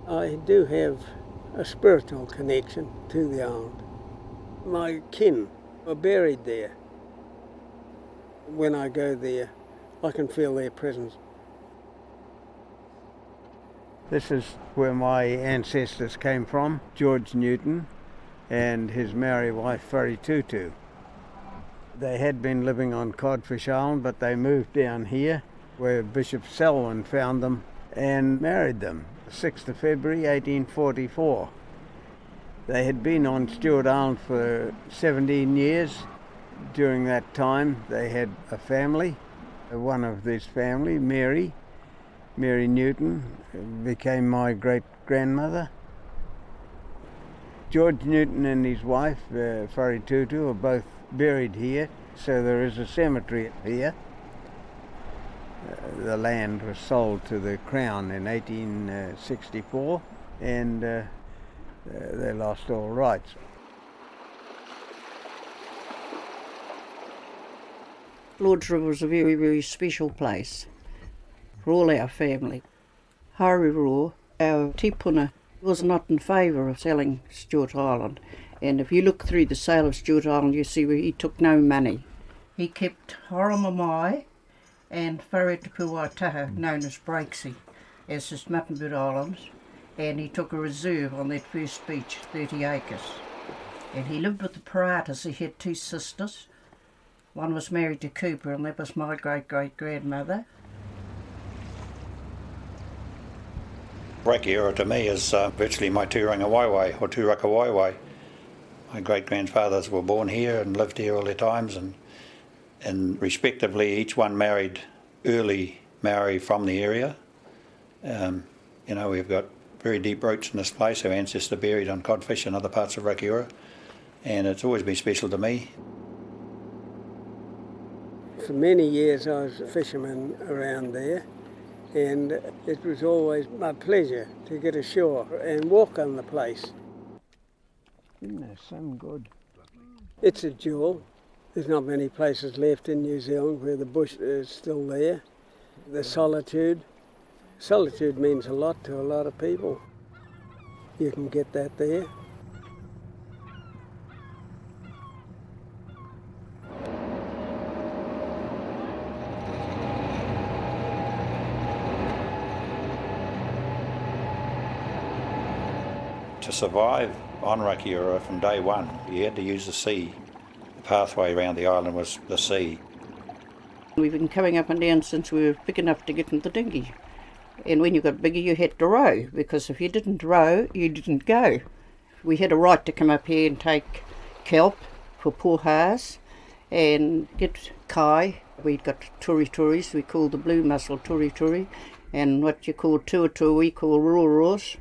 I do have a spiritual connection to the island. My kin are buried there. When I go there, I can feel their presence. This is where my ancestors came from, George Newton and his married wife, Whare Tutu. They had been living on Codfish Island, but they moved down here where Bishop Selwyn found them and married them, 6th of February 1844. They had been on Stewart Island for 17 years. During that time they had a family. One of this family, Mary Newton, became my great-grandmother. George Newton and his wife, Whare Tutu, are both buried here, so there is a cemetery here. The land was sold to the Crown in 1864 and they lost all rights. Lord's River was a very, very special place for all our family. Haere, our tipuna, was not in favour of selling Stewart Island, and if you look through the sale of Stewart Island you see where he took no money. He kept Horomamai and Whare Taha, known as Breaksea, as his Muttonbird Islands, and he took a reserve on that first beach, 30 acres. And he lived with the Paratas. He had 2 sisters. One was married to Cooper, and that was my great-great-grandmother. Rakiura to me is virtually my tūranga waiwai, or tūraka waiwai. My great-grandfathers were born here and lived here all their times, and respectively each one married early Maori from the area. We've got very deep roots in this place. Our ancestors are buried on Codfish and other parts of Rakiura, and it's always been special to me. For many years I was a fisherman around there, and it was always my pleasure to get ashore and walk on the place. Isn't that some good? It's a jewel. There's not many places left in New Zealand where the bush is still there. The solitude. Solitude means a lot to a lot of people. You can get that there. To survive on Rakiura from day one, you had to use the sea. The pathway around the island was the sea. We've been coming up and down since we were big enough to get in the dinghy. And when you got bigger you had to row, because if you didn't row, you didn't go. We had a right to come up here and take kelp for pohas and get kai. We'd got turi-turis, we called the blue mussel turi-turi, and what you call tuatua we call rororos,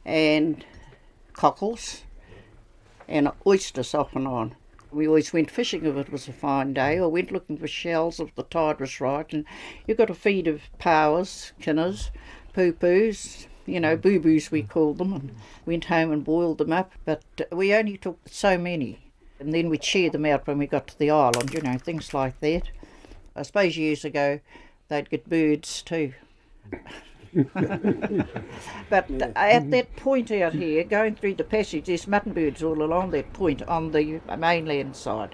and cockles, and oysters off and on. We always went fishing if it was a fine day, or went looking for shells if the tide was right, and you got a feed of powers, kinners, poo-poos, boo-boos we called them, and went home and boiled them up, but we only took so many, and then we'd share them out when we got to the island, things like that. I suppose years ago they'd get birds too. But at that point out here, going through the passage, there's muttonbirds all along that point on the mainland side.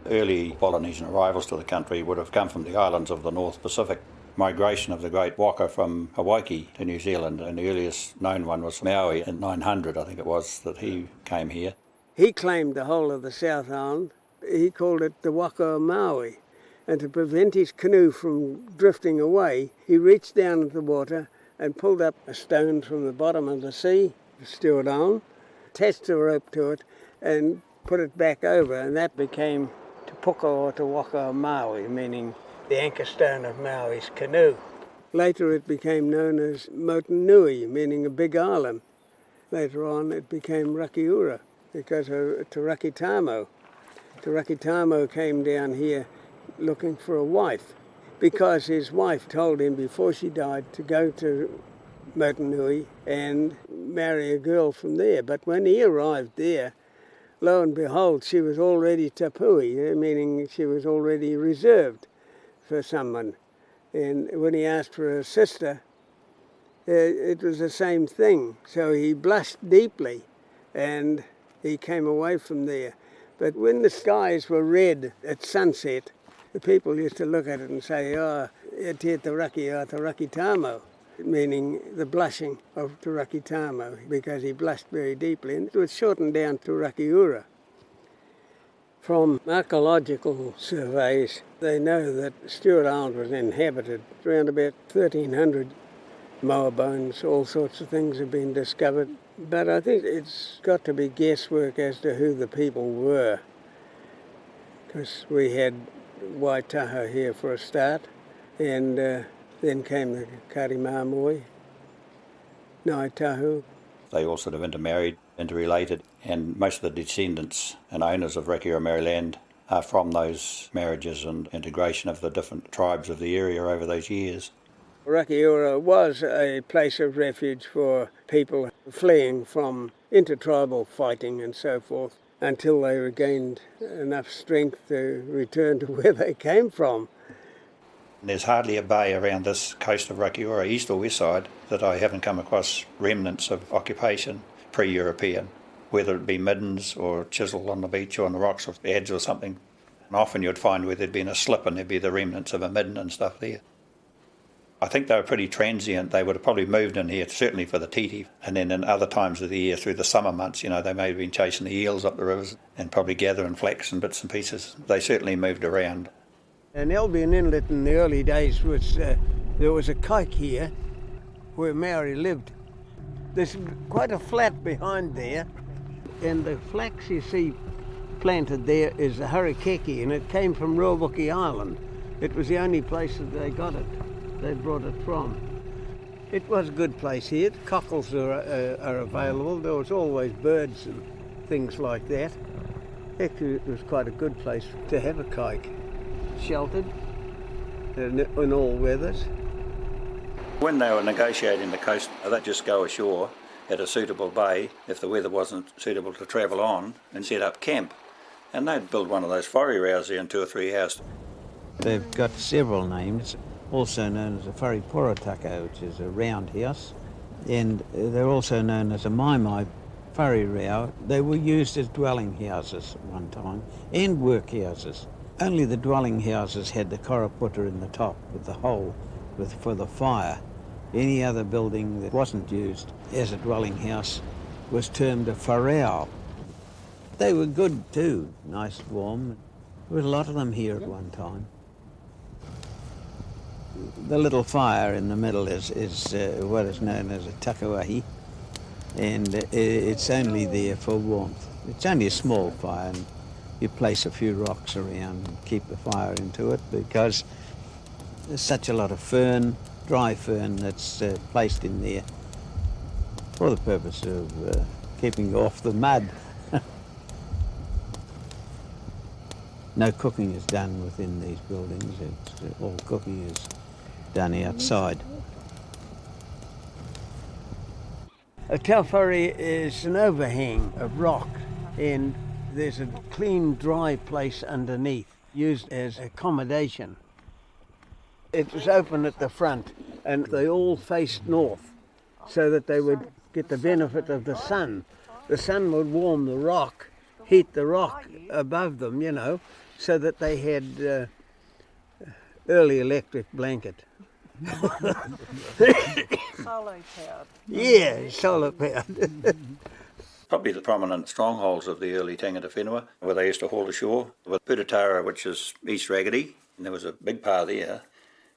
Early Polynesian arrivals to the country would have come from the islands of the North Pacific. Migration of the great waka from Hawaii to New Zealand, and the earliest known one was Maui in 900, I think it was, that he came here. He claimed the whole of the South Island. He called it the Waka of Maui. And to prevent his canoe from drifting away, he reached down into the water and pulled up a stone from the bottom of the sea, Stewart Island, attached a rope to it and put it back over, and that became Te Puka o Te Waka o Maui, meaning the anchor stone of Maui's canoe. Later it became known as Motunui, meaning a big island. Later on it became Rakiura because of Te Rakitamo. Te Rakitamo came down here looking for a wife, because his wife told him before she died to go to Motunui and marry a girl from there. But when he arrived there, lo and behold, she was already tapui, meaning she was already reserved for someone. And when he asked for a sister, it was the same thing. So he blushed deeply and he came away from there. But when the skies were red at sunset, the people used to look at it and say, "Oh, e te Rakiura Tamo," meaning the blushing of Te Tamo, because he blushed very deeply, and it was shortened down to Rakiura. From archaeological surveys, they know that Stewart Island was inhabited around about 1300. Moa bones, all sorts of things have been discovered. But I think it's got to be guesswork as to who the people were, because we had Waitaha here for a start, and then came the Karimāmoe, Ngaitahu. They all sort of intermarried, interrelated, and most of the descendants and owners of Rakiura Maryland are from those marriages and integration of the different tribes of the area over those years. Rakiura was a place of refuge for people fleeing from intertribal fighting and so forth until they regained enough strength to return to where they came from. There's hardly a bay around this coast of Rakiura, east or west side, that I haven't come across remnants of occupation pre-European, whether it be middens or chisel on the beach or on the rocks or adze or something. And often you'd find where there'd been a slip and there'd be the remnants of a midden and stuff there. I think they were pretty transient. They would have probably moved in here, certainly for the titi, and then in other times of the year through the summer months, they may have been chasing the eels up the rivers and probably gathering flax and bits and pieces. They certainly moved around. And Albion Inlet in the early days was, there was a kike here where Maori lived. There's quite a flat behind there, and the flax you see planted there is the harikeki, and it came from Roabuki Island. It was the only place that they got it. They brought it from. It was a good place here. The cockles are available. There was always birds and things like that. Actually, it was quite a good place to have a kike. Sheltered in all weathers. When they were negotiating the coast, they'd just go ashore at a suitable bay if the weather wasn't suitable to travel on and set up camp. And they'd build one of those whare rau's there in 2 or 3 hours. They've got several names, also known as a whare porataka, which is a round house, and they're also known as a mai whare rau. They were used as dwelling houses at one time and workhouses. Only the dwelling houses had the karaputa in the top with the hole for the fire. Any other building that wasn't used as a dwelling house was termed a wharau. They were good too, nice, warm. There was a lot of them here at one time. The little fire in the middle is what is known as a takuahi, and it's only there for warmth. It's only a small fire, and you place a few rocks around and keep the fire into it because there's such a lot of fern, dry fern, that's placed in there for the purpose of keeping off the mud. No cooking is done within these buildings. All cooking is done outside. A taupari is an overhang of rock, and there's a clean, dry place underneath, used as accommodation. It was open at the front, and they all faced north, so that they would get the benefit of the sun. The sun would warm the rock, heat the rock above them, so that they had early electric blanket. Solar powered. Yeah, solar powered. Probably the prominent strongholds of the early tangata whenua, where they used to haul ashore, with Putatara, which is East Raggedy, and there was a big pa there.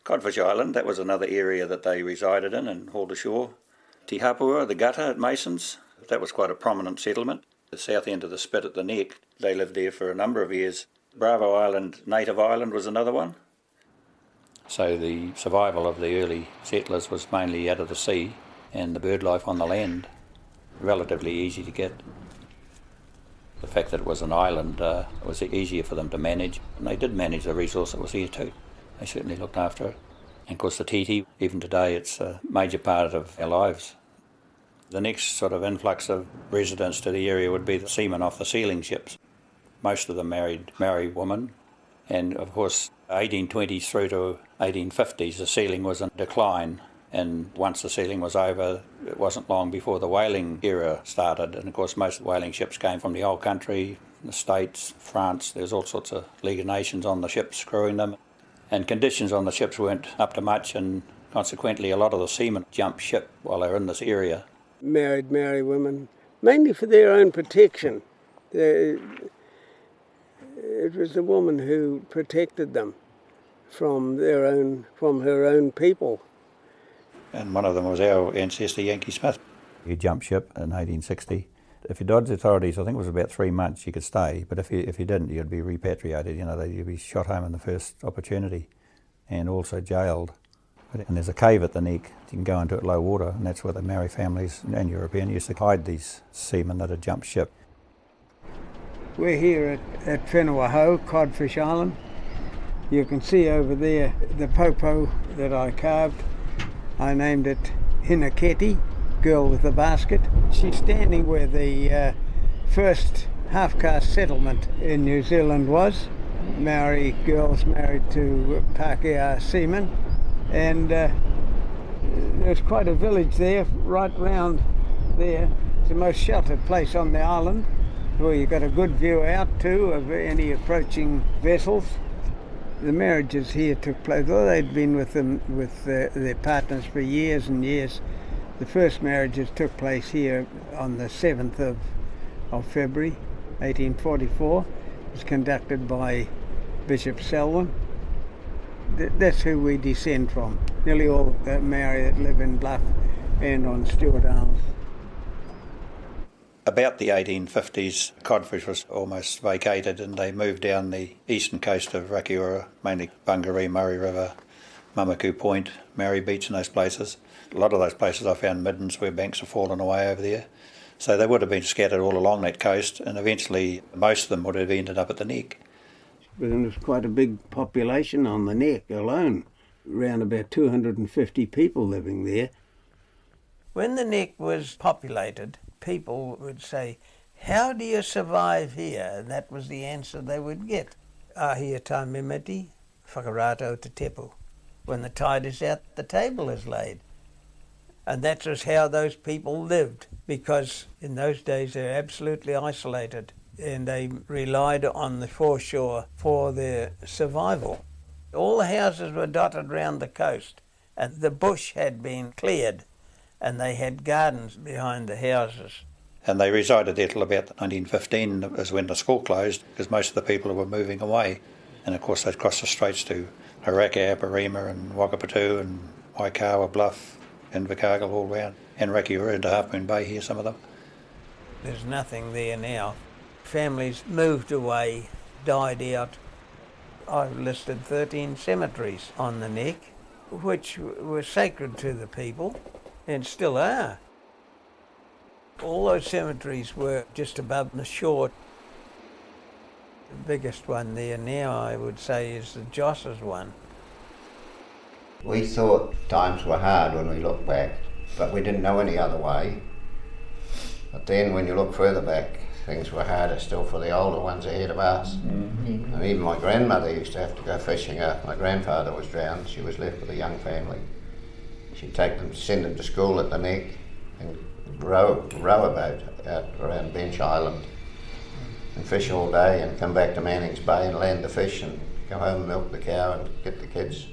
Codfish Island, that was another area that they resided in and hauled ashore. Te Hapua, the gutter at Masons, that was quite a prominent settlement. The south end of the spit at the neck, they lived there for a number of years. Bravo Island, Native Island was another one. So the survival of the early settlers was mainly out of the sea, and the bird life on the land, relatively easy to get. The fact that it was an island was easier for them to manage, and they did manage the resource that was here too. They certainly looked after it. And of course the titi, even today, it's a major part of our lives. The next sort of influx of residents to the area would be the seamen off the sealing ships. Most of them married Maori women, and of course 1820s through to 1850s the sealing was in decline. And once the sealing was over, it wasn't long before the whaling era started. And of course, most whaling ships came from the old country, the States, France. There's all sorts of League of Nations on the ships crewing them. And conditions on the ships weren't up to much, and consequently a lot of the seamen jumped ship while they were in this area. Married Maori women, mainly for their own protection. It was the woman who protected them from her own people. And one of them was our ancestor, Yankee Smith. He jumped ship in 1860. If you dodged the authorities, I think it was about 3 months you could stay, but if you didn't, you'd be repatriated. You'd be shot home in the first opportunity and also jailed. And there's a cave at the neck. You can go into it low water, and that's where the Maori families and European used to hide these seamen that had jumped ship. We're here at Whenua, Codfish Island. You can see over there the popo that I carved. I named it Hinaketi, girl with the basket. She's standing where the first half-caste settlement in New Zealand was. Maori girls married to Pākehā seamen. And there's quite a village there, right round there. It's the most sheltered place on the island, where you've got a good view out too of any approaching vessels. The marriages here took place, although they'd been with their partners for years and years. The first marriages took place here on the 7th of February 1844. It was conducted by Bishop Selwyn. That's who we descend from. Nearly all Maori that live in Bluff and on Stewart Arms. About the 1850s, codfish was almost vacated and they moved down the eastern coast of Rakiura, mainly Bungaree, Murray River, Mamaku Point, Maori Beach and those places. A lot of those places I found middens where banks have fallen away over there. So they would have been scattered all along that coast, and eventually most of them would have ended up at the neck. But there was quite a big population on the neck alone, around about 250 people living there. When the neck was populated, people would say, "How do you survive here?" And that was the answer they would get. Ahi Kaa Roa Tuturu tepu. When the tide is out, the table is laid. And that was how those people lived, because in those days they were absolutely isolated and they relied on the foreshore for their survival. All the houses were dotted round the coast, and the bush had been cleared, and they had gardens behind the houses. And they resided there till about 1915 is when the school closed, because most of the people were moving away. And of course they'd crossed the straits to Haraka, Aparima and Wakapatu and Waikawa, Bluff, Invercargill all round, and Rakiura into Half Moon Bay here, some of them. There's nothing there now. Families moved away, died out. I've listed 13 cemeteries on the neck, which were sacred to the people, and still are. All those cemeteries were just above the shore. The biggest one there now, I would say, is the Joss's one. We thought times were hard when we looked back, but we didn't know any other way. But then when you look further back, things were harder still for the older ones ahead of us. Mm-hmm. And even my grandmother used to have to go fishing. My grandfather was drowned. She was left with a young family. She'd take them, send them to school at the neck and row a boat out around Bench Island and fish all day and come back to Manning's Bay and land the fish and go home and milk the cow and get the kids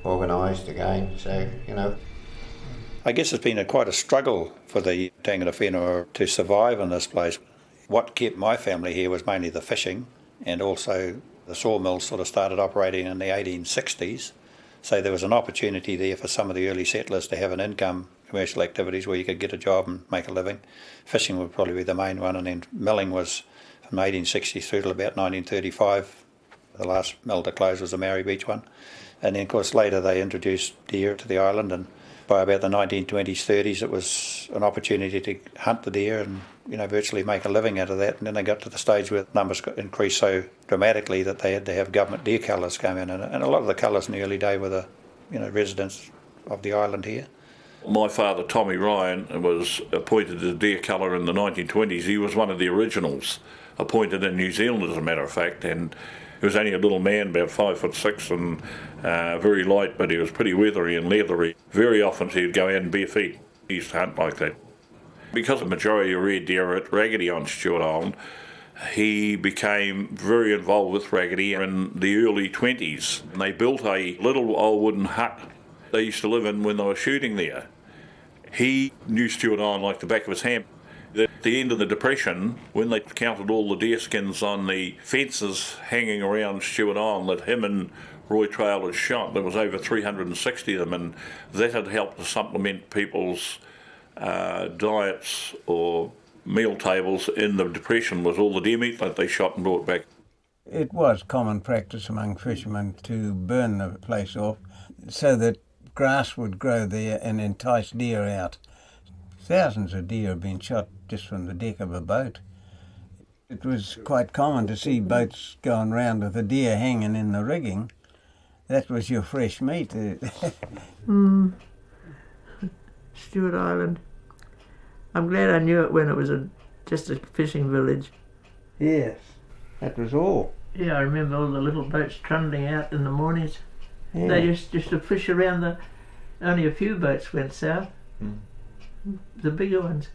organised again. So, you know. I guess it's been quite a struggle for the Tangata Whenua to survive in this place. What kept my family here was mainly the fishing, and also the sawmills sort of started operating in the 1860s. So there was an opportunity there for some of the early settlers to have an income, commercial activities where you could get a job and make a living. Fishing would probably be the main one, and then milling was from 1860 through till about 1935. The last mill to close was the Maori Beach one. And then, of course, later they introduced deer to the island, and by about the 1920s, 30s, it was an opportunity to hunt the deer and, you know, virtually make a living out of that. And then they got to the stage where numbers increased so dramatically that they had to have government deer cullers come in. And a lot of the cullers in the early day were the, you know, residents of the island here. My father, Tommy Ryan, was appointed as deer culler in the 1920s. He was one of the originals appointed in New Zealand, as a matter of fact, and He was only a little man, about 5'6", and very light, but he was pretty weathery and leathery. Very often he'd go out in bare feet. He used to hunt like that. Because the majority of red deer are at Raggedy on Stewart Island, he became very involved with Raggedy in the early 20s. And they built a little old wooden hut they used to live in when they were shooting there. He knew Stewart Island like the back of his hand. At the end of the Depression, when they counted all the deer skins on the fences hanging around Stewart Island that him and Roy Trail had shot, there was over 360 of them, and that had helped to supplement people's diets or meal tables in the Depression, was all the deer meat that they shot and brought back. It was common practice among fishermen to burn the place off so that grass would grow there and entice deer out. Thousands of deer have been shot just from the deck of a boat. It was quite common to see boats going round with a deer hanging in the rigging. That was your fresh meat. Stewart Island. I'm glad I knew it when it was just a fishing village. Yes, that was all. Yeah, I remember all the little boats trundling out in the mornings. Yeah. They used to fish around only a few boats went south. The bigger ones.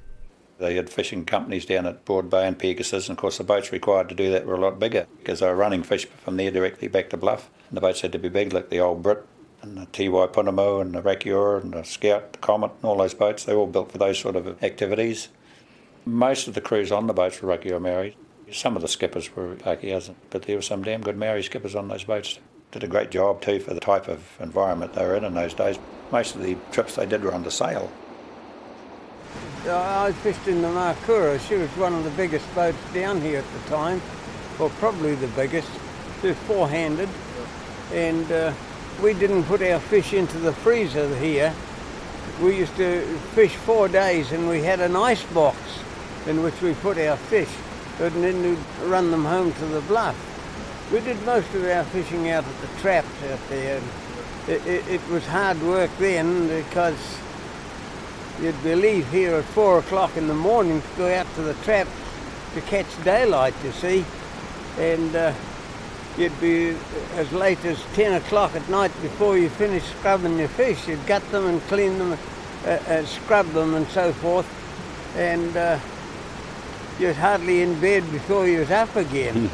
They had fishing companies down at Broad Bay and Pegasus, and of course the boats required to do that were a lot bigger because they were running fish from there directly back to Bluff. And the boats had to be big, like the old Brit and the TY Punamo and the Rakiura and the Scout, the Comet, and all those boats. They were all built for those sort of activities. Most of the crews on the boats were Rakiura Maori. Some of the skippers were Pakeas, but there were some damn good Maori skippers on those boats. Did a great job too for the type of environment they were in those days. Most of the trips they did were under sail. I fished in the Rakiura. She was one of the biggest boats down here at the time, or probably the biggest. She was four-handed, and we didn't put our fish into the freezer here. We used to fish 4 days, and we had an ice box in which we put our fish, and then we'd run them home to the Bluff. We did most of our fishing out at the traps out there. It was hard work then because you'd leave here at 4 o'clock in the morning to go out to the traps to catch daylight, you see. And you'd be as late as 10 o'clock at night before you finished scrubbing your fish. You'd gut them and clean them, scrub them and so forth. And you're hardly in bed before you was up again.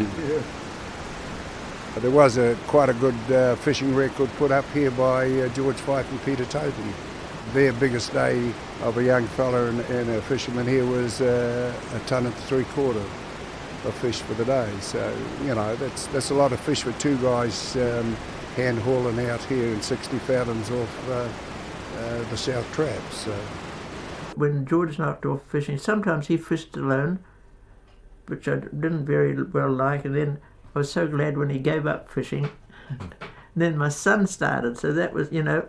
There was quite a good fishing record put up here by George Fife and Peter Toby. Their biggest day of a young fella and a fisherman here was a tonne and 3/4 of fish for the day. So, you know, that's a lot of fish for two guys hand hauling out here in 60 fathoms off the South Traps. So. When George knocked off fishing, sometimes he fished alone, which I didn't very well like, and then I was so glad when he gave up fishing. And then my son started, so that was, you know,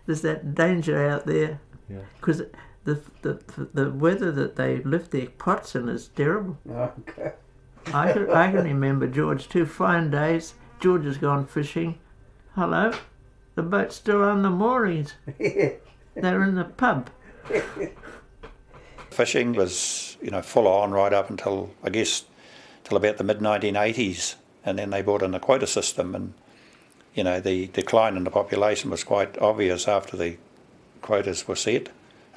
there's that danger out there. Because the weather that they lift their pots in is terrible. Okay. I can remember George, 2 fine days. George has gone fishing. Hello, the boat's still on the moorings. They're in the pub. Fishing was, you know, full on right up until, I guess, till about the mid-1980s, and then they brought in the quota system, and, you know, the decline in the population was quite obvious after the quotas were set.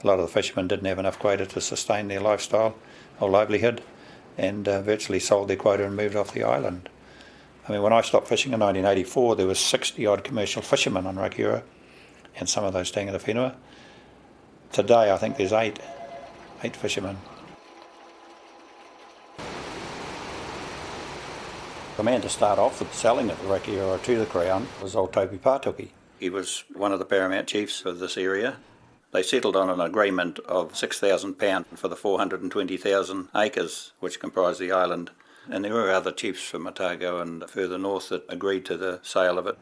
A lot of the fishermen didn't have enough quota to sustain their lifestyle or livelihood, and virtually sold their quota and moved off the island. I mean, when I stopped fishing in 1984, there was 60-odd commercial fishermen on Rakiura, and some of those tangata whenua. Today, I think there's eight fishermen. The man to start off with selling at the Rakiura to the Crown was old Topi Pātuki. He was one of the paramount chiefs of this area. They settled on an agreement of £6,000 for the 420,000 acres which comprised the island. And there were other chiefs from Otago and further north that agreed to the sale of it.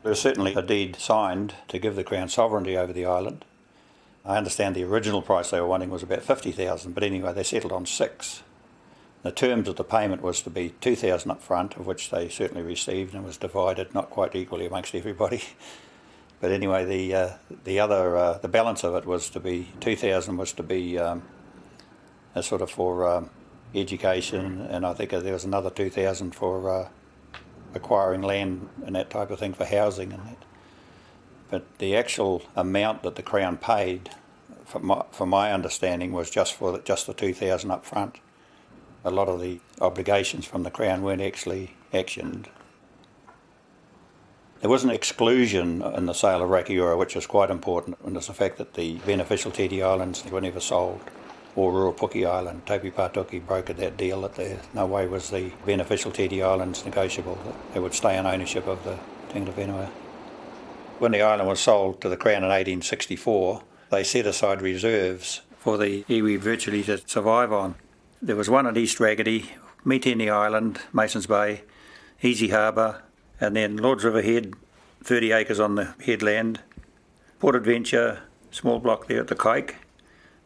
There was certainly a deed signed to give the Crown sovereignty over the island. I understand the original price they were wanting was about 50,000, but anyway, they settled on 6. The terms of the payment was to be 2,000 up front, of which they certainly received, and was divided not quite equally amongst everybody. But anyway, the balance of it was to be 2,000 was to be sort of for education, and I think there was another 2,000 for acquiring land and that type of thing for housing and that. But the actual amount that the Crown paid, from my understanding, was just the $2,000 up front. A lot of the obligations from the Crown weren't actually actioned. There was an exclusion in the sale of Rakiura, which was quite important, and it's the fact that the beneficial Titi Islands were never sold, or Ruapuki Island. Topi Pātoki brokered that deal that there no way was the beneficial Titi Islands negotiable, that they would stay in ownership of the Tangata Whenua. When the island was sold to the Crown in 1864, they set aside reserves for the iwi virtually to survive on. There was one at East Raggedy, Miteni Island, Masons Bay, Easy Harbour, and then Lord's River Head, 30 acres on the headland, Port Adventure, small block there at the Kaik,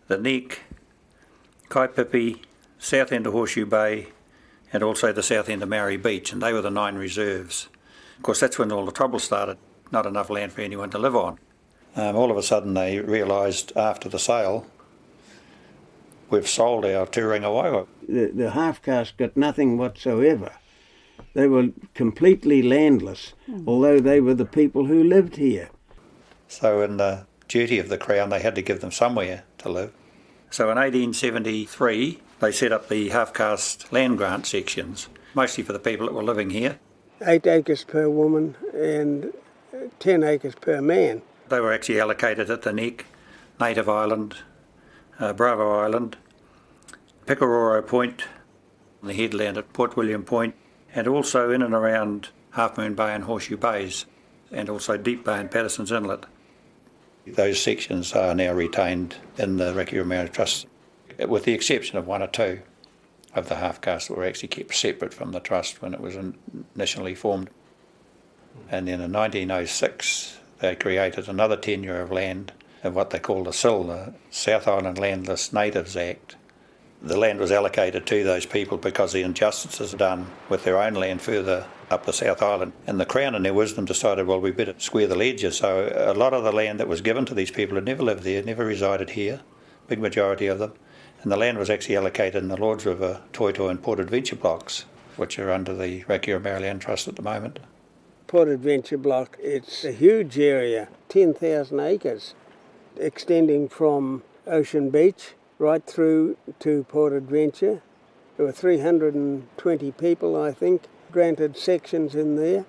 the Neck, Kaipipi, south end of Horseshoe Bay, and also the south end of Maori Beach, and they were the 9 reserves. Of course, that's when all the trouble started, not enough land for anyone to live on. All of a sudden they realised after the sale, we've sold our Turinga Waiwa. The half-caste got nothing whatsoever. They were completely landless, although they were the people who lived here. So in the duty of the Crown, they had to give them somewhere to live. So in 1873, they set up the half-caste land grant sections, mostly for the people that were living here. 8 acres per woman and 10 acres per man. They were actually allocated at the Neck, Native Island, Bravo Island, Picaroro Point, the headland at Port William Point, and also in and around Half Moon Bay and Horseshoe Bays, and also Deep Bay and Patterson's Inlet. Those sections are now retained in the Rakiura Maori Trust, with the exception of 1 or 2 of the half-caste that were actually kept separate from the trust when it was initially formed. And then in 1906, they created another tenure of land of what they call the SIL, the South Island Landless Natives Act. The land was allocated to those people because the injustices done with their own land further up the South Island. And the Crown in their wisdom decided, well, we better square the ledger. So a lot of the land that was given to these people had never lived there, never resided here, big majority of them. And the land was actually allocated in the Lords River, Toitoi and Port Adventure blocks, which are under the Rakiura Maori Land Trust at the moment. Port Adventure block, it's a huge area, 10,000 acres, extending from Ocean Beach right through to Port Adventure. There were 320 people, I think, granted sections in there,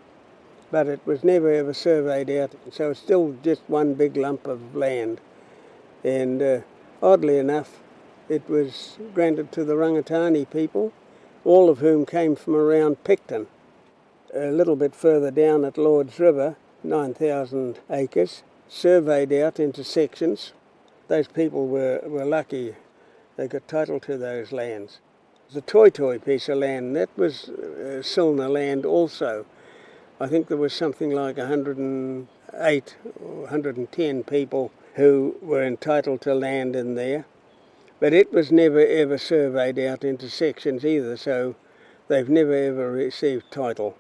but it was never ever surveyed out, so it's still just one big lump of land. And oddly enough, it was granted to the Rangatani people, all of whom came from around Picton. A little bit further down at Lord's River, 9,000 acres, surveyed out into sections. Those people were lucky. They got title to those lands. The Toitoi piece of land, that was Silna land also. I think there was something like 108 or 110 people who were entitled to land in there. But it was never ever surveyed out into sections either, so they've never ever received title.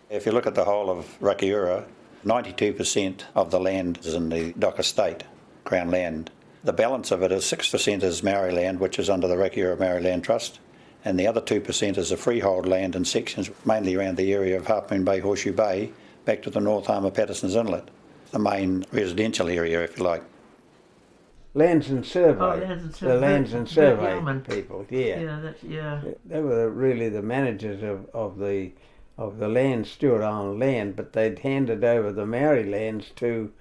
If you look at the whole of Rakiura, 92% of the land is in the Dock Estate, Crown land. The balance of it is 6% is Maori land, which is under the Rakiura Maori Land Trust, and the other 2% is a freehold land in sections mainly around the area of Half Moon Bay, Horseshoe Bay, back to the North Arm of Patterson's Inlet, the main residential area, if you like. Lands and Survey. Oh, Lands and The Lands and Survey Hillman. people, Yeah. They were really the managers of the land, Stewart Island land, but they'd handed over the Maori lands to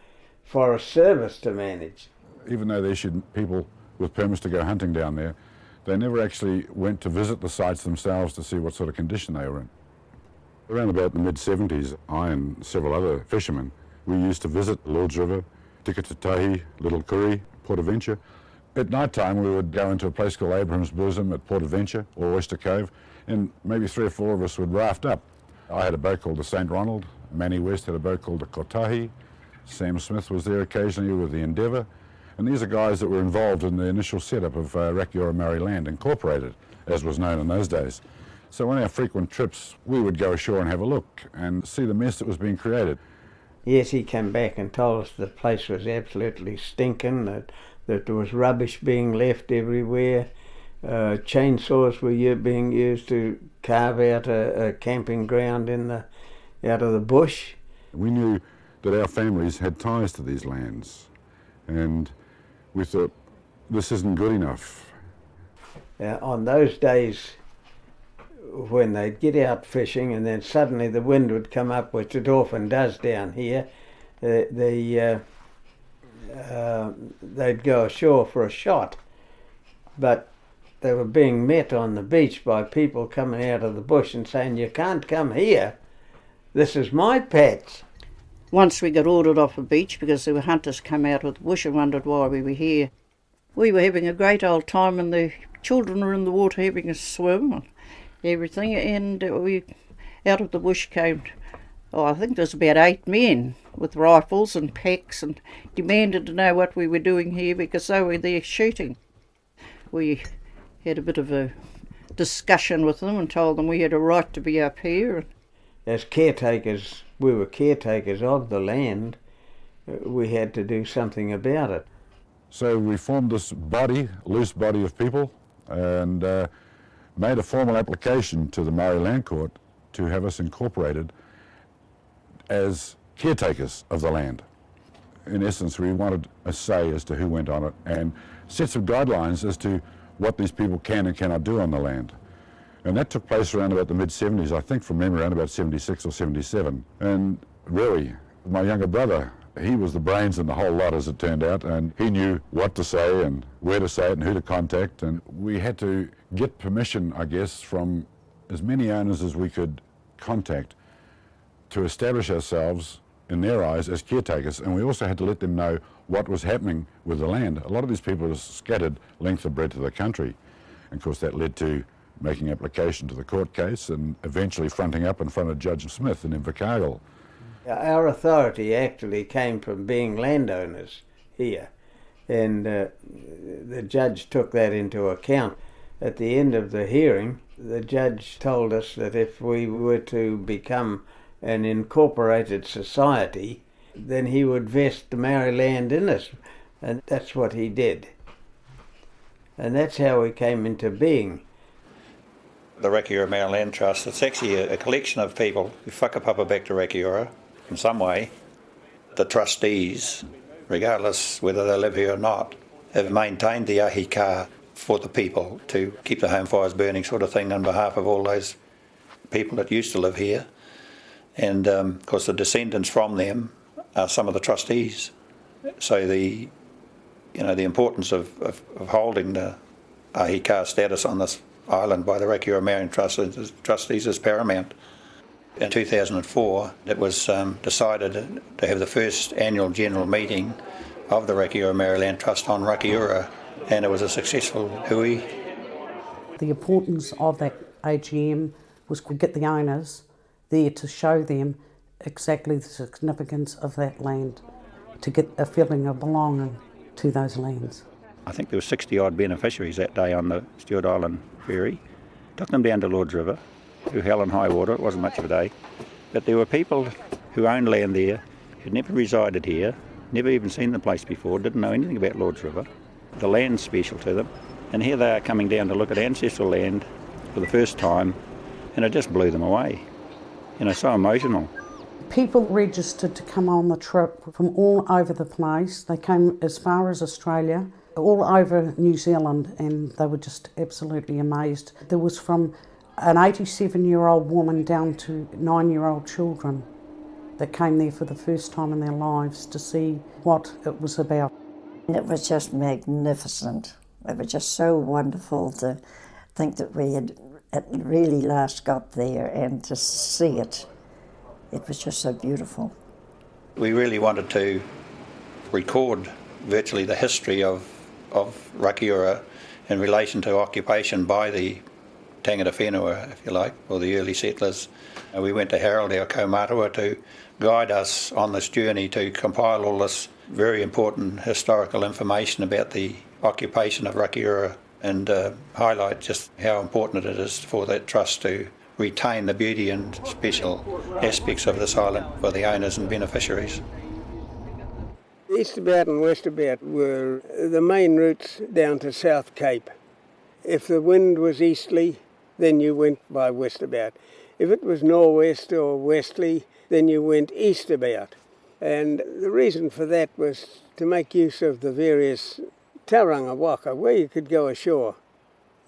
Forest Service to manage. Even though they issued people with permits to go hunting down there, they never actually went to visit the sites themselves to see what sort of condition they were in. Around about the mid-70s, I and several other fishermen, we used to visit Lord's River, Tikatatahi, Little Kuri, Port Adventure. At night time we would go into a place called Abraham's Bosom at Port Adventure or Oyster Cove, and maybe 3 or 4 of us would raft up. I had a boat called the St. Ronald, Manny West had a boat called the Kotahi, Sam Smith was there occasionally with the Endeavour, and these are guys that were involved in the initial setup of Rakiura Maori Land Incorporated, as was known in those days. So on our frequent trips, we would go ashore and have a look and see the mess that was being created. Yes, he came back and told us the place was absolutely stinking, that there was rubbish being left everywhere, Chainsaws were being used to carve out a camping ground out of the bush. We knew that our families had ties to these lands, and we thought, this isn't good enough. On those days when they'd get out fishing and then suddenly the wind would come up, which it often does down here, they'd go ashore for a shot. But they were being met on the beach by people coming out of the bush and saying, "You can't come here, this is my patch." Once we got ordered off the beach because there were hunters come out of the bush and wondered why we were here. We were having a great old time and the children were in the water having a swim and everything, and we out of the bush came, I think there was about 8 men with rifles and packs and demanded to know what we were doing here because they were there shooting. We had a bit of a discussion with them and told them we had a right to be up here. As caretakers, we were caretakers of the land, we had to do something about it. So we formed this loose body of people, and made a formal application to the Maori Land Court to have us incorporated as caretakers of the land. In essence, we wanted a say as to who went on it and sets of guidelines as to what these people can and cannot do on the land. And that took place around about the mid-70s, I think from memory around about 76 or 77. And really, my younger brother, he was the brains in the whole lot as it turned out, and he knew what to say and where to say it and who to contact. And we had to get permission, I guess, from as many owners as we could contact to establish ourselves in their eyes as caretakers. And we also had to let them know what was happening with the land. A lot of these people were scattered length and breadth of the country. And of course that led to making application to the court case and eventually fronting up in front of Judge Smith in Invercargill. Our authority actually came from being landowners here, and the judge took that into account. At the end of the hearing, the judge told us that if we were to become an incorporated society, then he would vest the Maori land in us, and that's what he did. And that's how we came into being. The Rakiura Maori Land Trust, it's actually a collection of people who whakapapa back to Rakiura in some way. The trustees, regardless whether they live here or not, have maintained the Ahi Kaa for the people to keep the home fires burning sort of thing on behalf of all those people that used to live here. And of course the descendants from them are some of the trustees. So the importance of holding the Ahi Kaa status on this island by the Rakiura Maori trustees is paramount. In 2004 it was decided to have the first annual general meeting of the Rakiura Maori Land Trust on Rakiura, and it was a successful hui. The importance of that AGM was to get the owners there to show them exactly the significance of that land, to get a feeling of belonging to those lands. I think there were 60 odd beneficiaries that day on the Stewart Island ferry. Took them down to Lord's River, through hell and high water. It wasn't much of a day. But there were people who owned land there, who'd never resided here, never even seen the place before, didn't know anything about Lord's River. The land's special to them. And here they are coming down to look at ancestral land for the first time, and it just blew them away. So emotional. People registered to come on the trip from all over the place. They came as far as Australia, all over New Zealand, and they were just absolutely amazed. There was from an 87-year-old woman down to 9-year-old children that came there for the first time in their lives to see what it was about. It was just magnificent. It was just so wonderful to think that we had at really last got there and to see it. It was just so beautiful. We really wanted to record virtually the history of Rakiura in relation to occupation by the tangata whenua, if you like, or the early settlers. And we went to Rakiura Kaumatua to guide us on this journey to compile all this very important historical information about the occupation of Rakiura and highlight just how important it is for that trust to retain the beauty and special aspects of this island for the owners and beneficiaries. East about and west about were the main routes down to South Cape, If the wind was easterly, then you went by westabout. If it was nor'west or westerly, then you went eastabout. And the reason for that was to make use of the various tauranga waka where you could go ashore,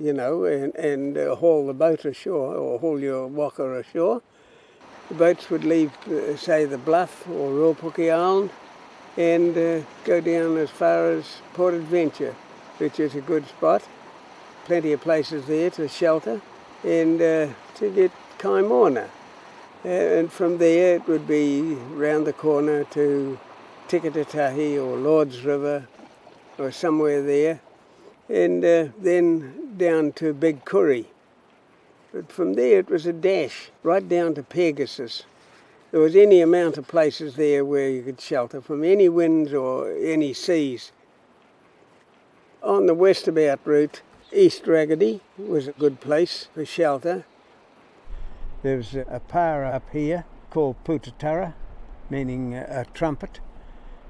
you know, and haul the boat ashore or haul your waka ashore. The boats would leave, say, the Bluff or Ruapuki Island and go down as far as Port Adventure, which is a good spot. Plenty of places there to shelter and to get kaimana. And from there it would be round the corner to Tikatatahi or Lord's River or somewhere there, and then down to Big Kuri. But from there it was a dash right down to Pegasus. There was any amount of places there where you could shelter from any winds or any seas. On the westabout route, East Raggedy was a good place for shelter. There's a pa up here called Putatara, meaning a trumpet.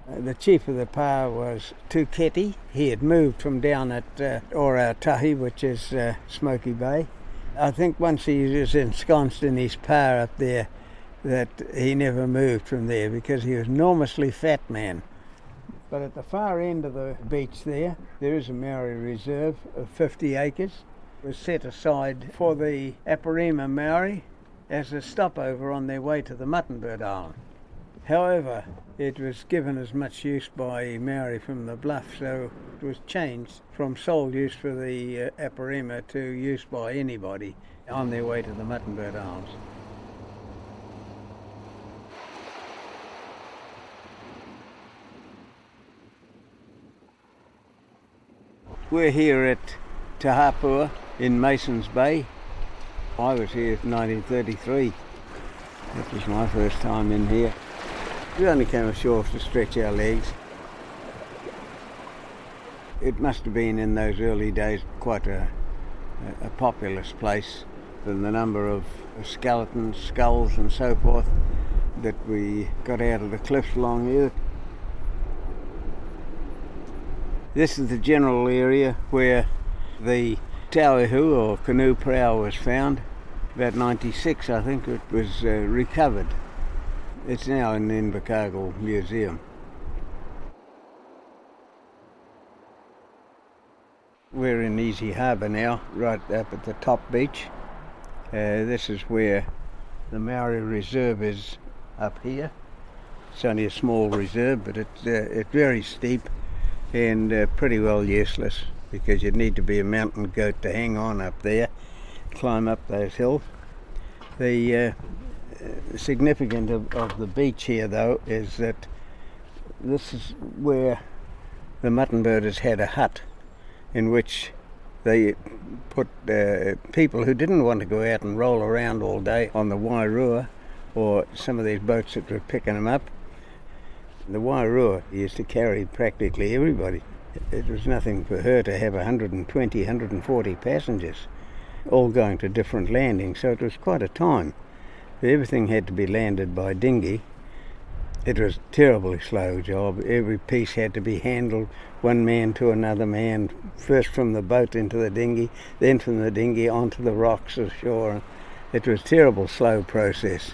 The chief of the pa was Tuketi. He had moved from down at Ora-Tahi, which is Smoky Bay. I think once he was ensconced in his pa up there, that he never moved from there because he was an enormously fat man. But at the far end of the beach there is a Maori reserve of 50 acres. It was set aside for the Aparima Maori as a stopover on their way to the Muttonbird Island. However, it was given as much use by Maori from the Bluff, so it was changed from sole use for the Aparima to use by anybody on their way to the Muttonbird Islands. We're here at Tahapua in Mason's Bay. I was here in 1933. That was my first time in here. We only came ashore to stretch our legs. It must have been in those early days quite a populous place, and the number of skeletons, skulls and so forth that we got out of the cliffs along here. This is the general area where the tauihu or canoe prow was found. About 96, I think, it was recovered. It's now in the Invercargill Museum. We're in Easy Harbour now, right up at the top beach. This is where the Maori Reserve is up here. It's only a small reserve, but it's very steep and pretty well useless because you'd need to be a mountain goat to hang on up there, climb up those hills. The significance of the beach here, though, is that this is where the muttonbirders had a hut in which they put people who didn't want to go out and roll around all day on the Wairua or some of these boats that were picking them up. The Wairua used to carry practically everybody. It was nothing for her to have 120, 140 passengers all going to different landings, so it was quite a time. Everything had to be landed by dinghy. It was a terribly slow job. Every piece had to be handled, one man to another man, first from the boat into the dinghy, then from the dinghy onto the rocks ashore. It was a terrible slow process.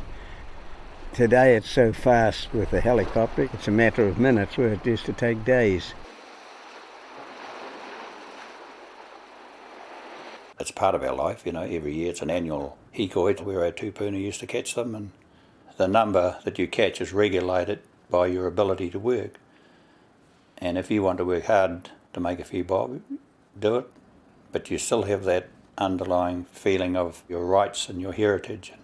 Today it's so fast with the helicopter, it's a matter of minutes where it used to take days. It's part of our life, you know. Every year it's an annual hikoi where our tupuna used to catch them, and the number that you catch is regulated by your ability to work. And if you want to work hard to make a few bob, do it, but you still have that underlying feeling of your rights and your heritage. And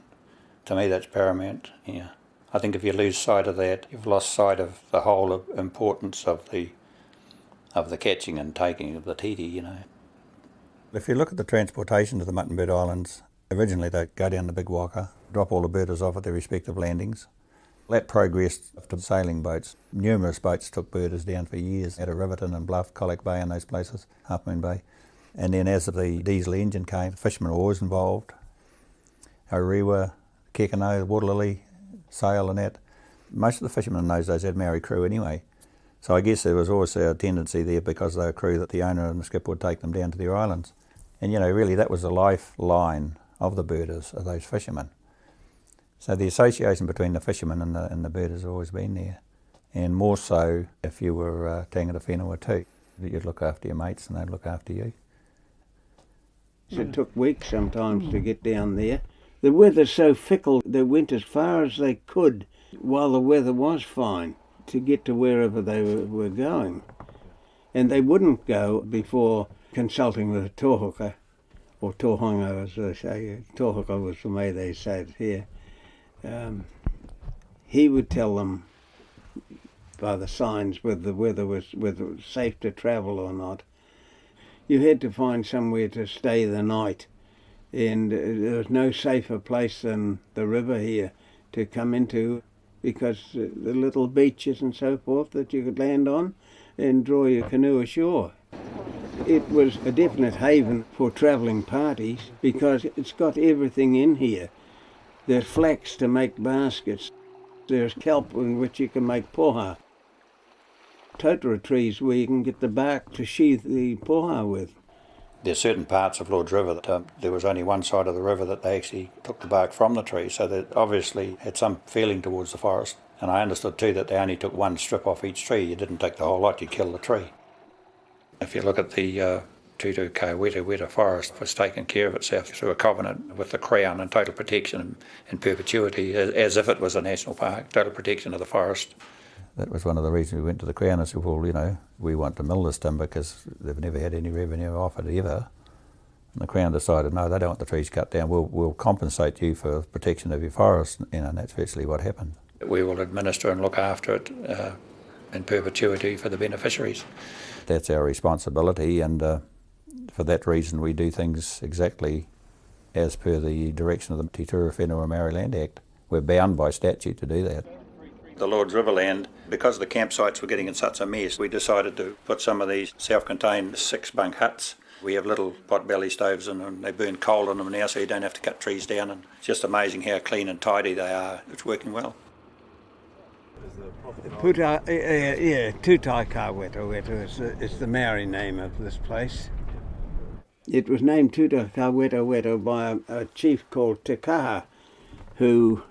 to me that's paramount. Yeah. I think if you lose sight of that, you've lost sight of the whole importance of the catching and taking of the titi, you know. If you look at the transportation to the Muttonbird Islands, originally they'd go down the Big Waka, drop all the birders off at their respective landings. That progressed to sailing boats. Numerous boats took birders down for years out of Riverton and Bluff, Colac Bay and those places, Half Moon Bay. And then as the diesel engine came, fishermen were always involved. Orewa, Kekano, Water Lily, Sail and that. Most of the fishermen in those days had Maori crew anyway. So I guess there was always a tendency there because they were crew that the owner and the skipper would take them down to their islands. And really that was the lifeline of the birders, of those fishermen. So the association between the fishermen and the birders has always been there. And more so if you were tangata whenua too. You'd look after your mates and they'd look after you. It took weeks sometimes to get down there. The weather's so fickle, they went as far as they could while the weather was fine to get to wherever they were going. And they wouldn't go before consulting with a tohoka, or tohunga as they say. Tohoka was the way they say it here. He would tell them by the signs whether it was safe to travel or not. You had to find somewhere to stay the night, and there was no safer place than the river here to come into, because the little beaches and so forth that you could land on and draw your canoe ashore. It was a definite haven for travelling parties because it's got everything in here. There's flax to make baskets. There's kelp in which you can make poha. Totara trees where you can get the bark to sheathe the poha with. There's certain parts of Lord's River that there was only one side of the river that they actually took the bark from the tree, so they obviously had some feeling towards the forest. And I understood too that they only took one strip off each tree. You didn't take the whole lot, you killed the tree. If you look at the Tutu Kaumatua forest, it was taking care of itself through a covenant with the Crown and total protection in perpetuity, as if it was a national park, total protection of the forest. That was one of the reasons we went to the Crown and said, well, we want to mill this timber because they've never had any revenue off it ever. And the Crown decided, no, they don't want the trees cut down. We'll compensate you for protection of your forest, and that's virtually what happened. We will administer and look after it in perpetuity for the beneficiaries. That's our responsibility, and for that reason we do things exactly as per the direction of the Te Ture Whenua Maori Land Act. We're bound by statute to do that. The Lord's River land, because the campsites were getting in such a mess, we decided to put some of these self-contained 6-bunk huts. We have little pot-belly stoves in them, and they burn coal in them now, so you don't have to cut trees down. And it's just amazing how clean and tidy they are. It's working well. Tutai Kaumatua is the Maori name of this place. It was named Tutai Kaumatua by a chief called Te Kaha, who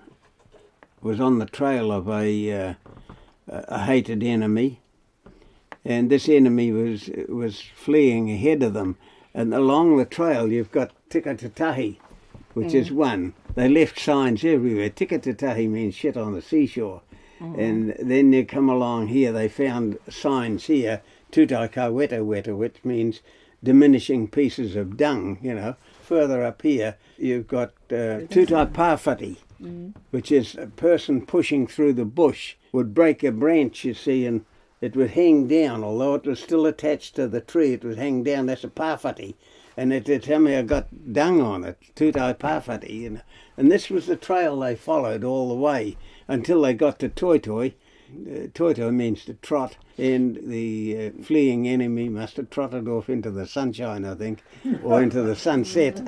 was on the trail of a hated enemy, and this enemy was fleeing ahead of them. And along the trail you've got tikatatahi, which is one. They left signs everywhere. Tikatatahi means shit on the seashore. And then you come along here, they found signs here, Tutai Kaumatua, which means diminishing pieces of dung, Further up here, you've got Tutai Pawhati, which is a person pushing through the bush, would break a branch, you see, and it would hang down. Although it was still attached to the tree, it would hang down. That's a Pawhati. And it somehow got dung on it, Tutai Pawhati. And this was the trail they followed all the way until they got to Toitoi. Toitoi means to trot, and the fleeing enemy must have trotted off into the sunshine, I think, or into the sunset,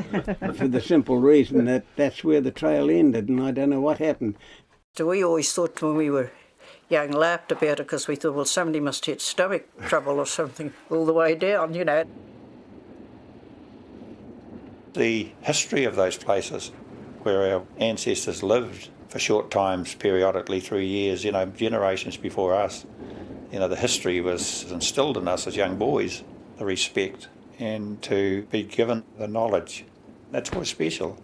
for the simple reason that that's where the trail ended, and I don't know what happened. So we always thought when we were young, laughed about it because we thought, well, somebody must have had stomach trouble or something all the way down, The history of those places where our ancestors lived for short times, periodically through years, generations before us. The history was instilled in us as young boys, the respect, and to be given the knowledge. That's what's special.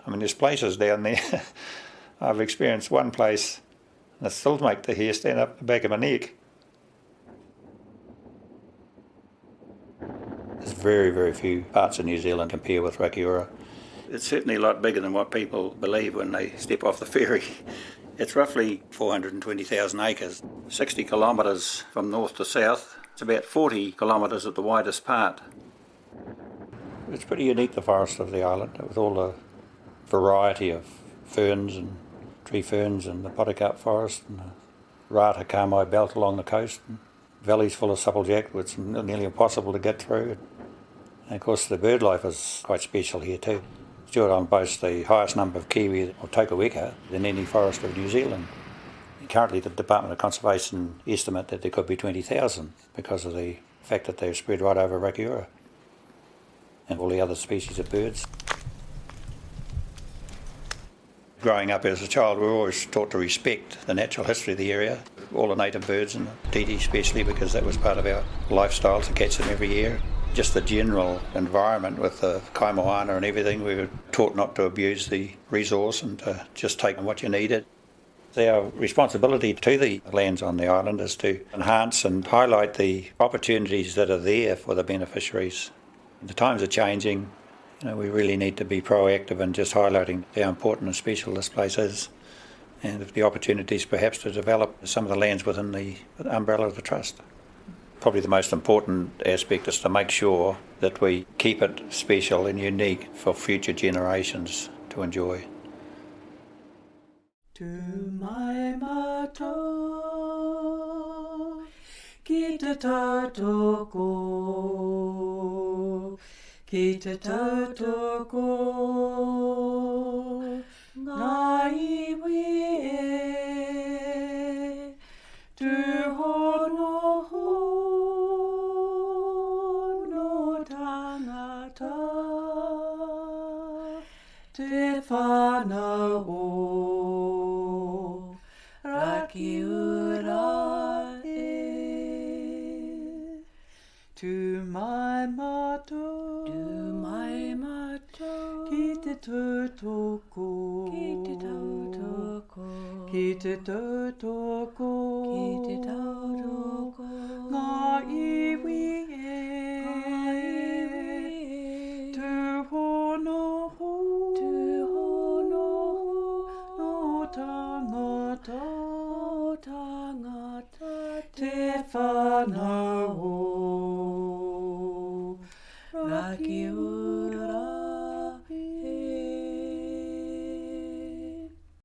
There's places down there. I've experienced one place that still make the hair stand up the back of my neck. There's very, very few parts of New Zealand compare with Rakiura. It's certainly a lot bigger than what people believe when they step off the ferry. It's roughly 420,000 acres, 60 kilometres from north to south. It's about 40 kilometres at the widest part. It's pretty unique, the forest of the island, with all the variety of ferns and tree ferns and the polycarp forest and the rata Kamai belt along the coast, and valleys full of supplejack, which is nearly impossible to get through. And of course the bird life is quite special here too. Stuart boasts the highest number of kiwi or tokaweka than any forest of New Zealand. Currently the Department of Conservation estimate that there could be 20,000 because of the fact that they're spread right over Rakiura. and all the other species of birds. Growing up as a child, we were always taught to respect the natural history of the area, all the native birds and the titi especially, because that was part of our lifestyle to catch them every year. Just the general environment with the kaimoana and everything, we were taught not to abuse the resource and to just take what you needed. Our responsibility to the lands on the island is to enhance and highlight the opportunities that are there for the beneficiaries. The times are changing. We really need to be proactive in just highlighting how important and special this place is, and the opportunities perhaps to develop some of the lands within the umbrella of the Trust. Probably the most important aspect is to make sure that we keep it special and unique for future generations to enjoy. Tu mai mato ki te tautoko, ki te tautoko, ngā iwi e, tu hono hono tangata, te whanau o Rakiura e. Tu mai mato, ki te tautoko, ki te tautoko, ngā iwi e, tu hono no tangata, te whanau o Rakiura.